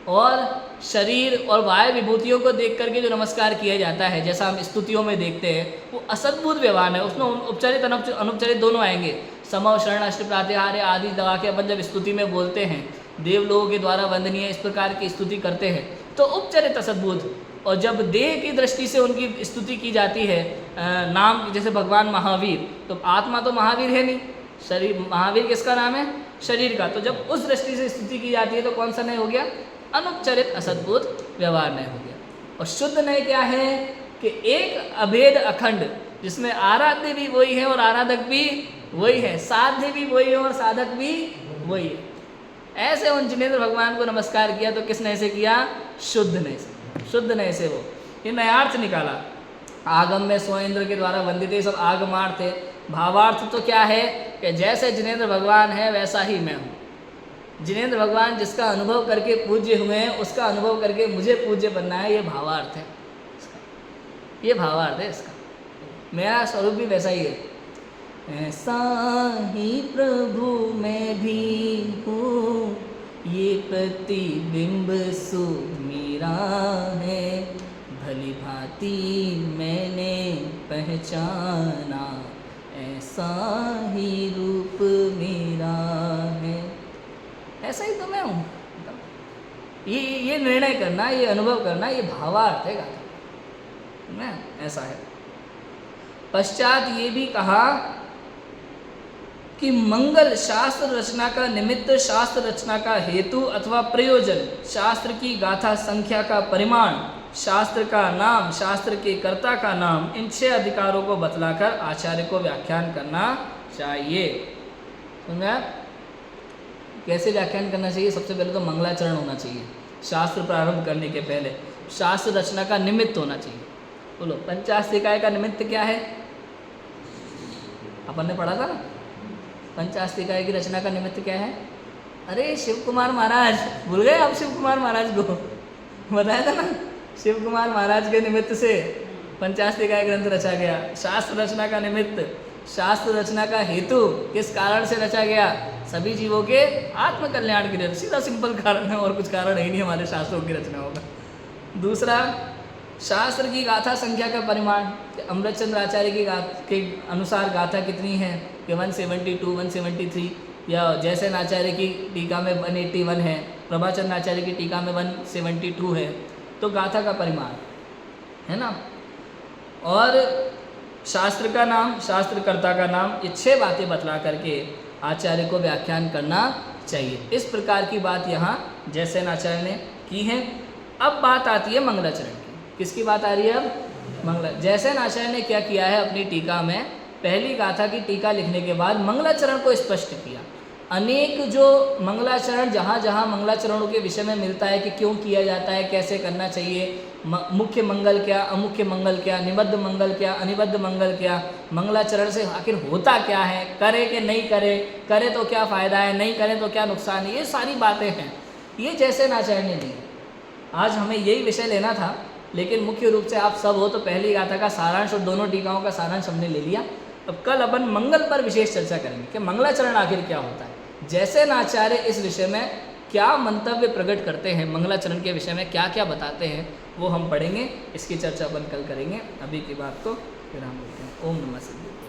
और शरीर और बाह्य विभूतियों को देख करके जो नमस्कार किया जाता है, जैसा हम स्तुतियों में देखते हैं, वो असद्भुत व्यवहार है। उसमें उपचारित अनुपचारित दोनों आएंगे। समव शरण अष्ट प्रातिहार्य आदि दवा के अपन जब स्तुति में बोलते हैं, देव लोगों के द्वारा वंदनीय इस प्रकार की स्तुति करते हैं, तो उपचारित असद्भुत। और जब देह की दृष्टि से उनकी स्तुति की जाती है, नाम जैसे भगवान महावीर, तो आत्मा तो महावीर है नहीं, शरीर महावीर किसका नाम है? शरीर का। तो जब उस दृष्टि से स्तुति की जाती है तो कौन सा नय हो गया? अनुपचरित असद्भुत व्यवहार नय हो गया। और शुद्ध नय क्या है? कि एक अभेद अखंड, जिसमें आराध्य भी वही है और आराधक भी वही है, साध्य भी वही है और साधक भी वही है। ऐसे उन जिनेंद्र भगवान को नमस्कार किया। तो किस नय से किया? शुद्ध नय से। शुद्ध नय से वो ये नयार्थ निकाला। आगम में स्वइंद्र के द्वारा वंदित, सब आगमार्थ थे। भावार्थ तो क्या है? कि जैसे जिनेंद्र भगवान है वैसा ही मैं हूँ। जिनेंद्र भगवान जिसका अनुभव करके पूज्य हुए हैं, उसका अनुभव करके मुझे पूज्य बनना है, ये भावार्थ है इसका। ये भावार्थ है इसका। मेरा स्वरूप भी वैसा ही है। ऐसा ही प्रभु मैं भी हूँ, ये प्रतिबिंब सु मेरा है, भली भांति मैंने पहचाना, ऐसा ही रूप मेरा है। ऐसा ही तो मैं हूँ। ये निर्णय करना, ये अनुभव करना, ये भावार्थ है गाथा में। ऐसा है। पश्चात ये भी कहा कि मंगल शास्त्र रचना का निमित्त, शास्त्र रचना का हेतु अथवा प्रयोजन, शास्त्र की गाथा संख्या का परिमाण, शास्त्र का नाम, शास्त्र के कर्ता का नाम, इन 6 अधिकारों को बतलाकर आचार्य को व्याख्यान करना चाहिए। समझा? कैसे व्याख्यान करना चाहिए? सबसे पहले तो मंगलाचरण होना चाहिए शास्त्र प्रारंभ करने के पहले। शास्त्र रचना का निमित्त होना चाहिए। बोलो, पंचास्तिकाय का निमित्त क्या है? अपन ने पढ़ा था ना, पंचास्तिकाय की रचना का निमित्त क्या है? अरे शिव कुमार महाराज, भूल गए आप शिव कुमार महाराज को? बताया था ना, शिव कुमार महाराज के निमित्त से पंचास्तिकाय ग्रंथ रचा गया। शास्त्र रचना का निमित्त, शास्त्र रचना का हेतु, किस कारण से रचा गया? सभी जीवों के आत्म कल्याण के लिए। सीधा सिंपल कारण है, और कुछ कारण है ही नहीं हमारे शास्त्रों की रचना होगा। दूसरा, शास्त्र की गाथा संख्या का परिमाण। अमृतचंद्र आचार्य के अनुसार गाथा कितनी है? कि 172, 173, या जयसेन आचार्य की टीका में 181 है, प्रभाचंद्र आचार्य की टीका में 172 है। तो गाथा का परिमाण है ना। और शास्त्र का नाम, शास्त्रकर्ता का नाम, ये 6 बातें बतला करके आचार्य को व्याख्यान करना चाहिए। इस प्रकार की बात यहाँ जयसेन आचार्य ने की है। अब बात आती है मंगलाचरण की। किसकी बात आ रही है अब? जयसेन आचार्य ने क्या किया है अपनी टीका में? पहली गाथा की टीका लिखने के बाद मंगलाचरण को स्पष्ट किया। अनेक जो मंगलाचरण, जहाँ जहाँ मंगलाचरणों के विषय में मिलता है कि क्यों किया जाता है, कैसे करना चाहिए, मुख्य मंगल क्या, अमुख्य मंगल क्या, निबद्ध मंगल क्या, अनिबद्ध मंगल क्या, मंगलाचरण से आखिर होता क्या है, करे कि नहीं करे, करे तो क्या फ़ायदा है, नहीं करे तो क्या नुकसान है, ये सारी बातें हैं। ये जयसेन आचार्य ने दी। आज हमें यही विषय लेना था, लेकिन मुख्य रूप से आप सब हो तो पहली गाथा का सारांश और दोनों टीकाओं का सारांश हमने ले लिया। अब कल अपन मंगल पर विशेष चर्चा करेंगे कि मंगलाचरण आखिर क्या होता है। जयसेन आचार्य इस विषय में क्या मंतव्य प्रकट करते हैं, मंगलाचरण के विषय में क्या क्या बताते हैं, वो हम पढ़ेंगे। इसकी चर्चा अपन कल करेंगे। अभी की बात को विराम देते हैं। ओम नमः शिवाय।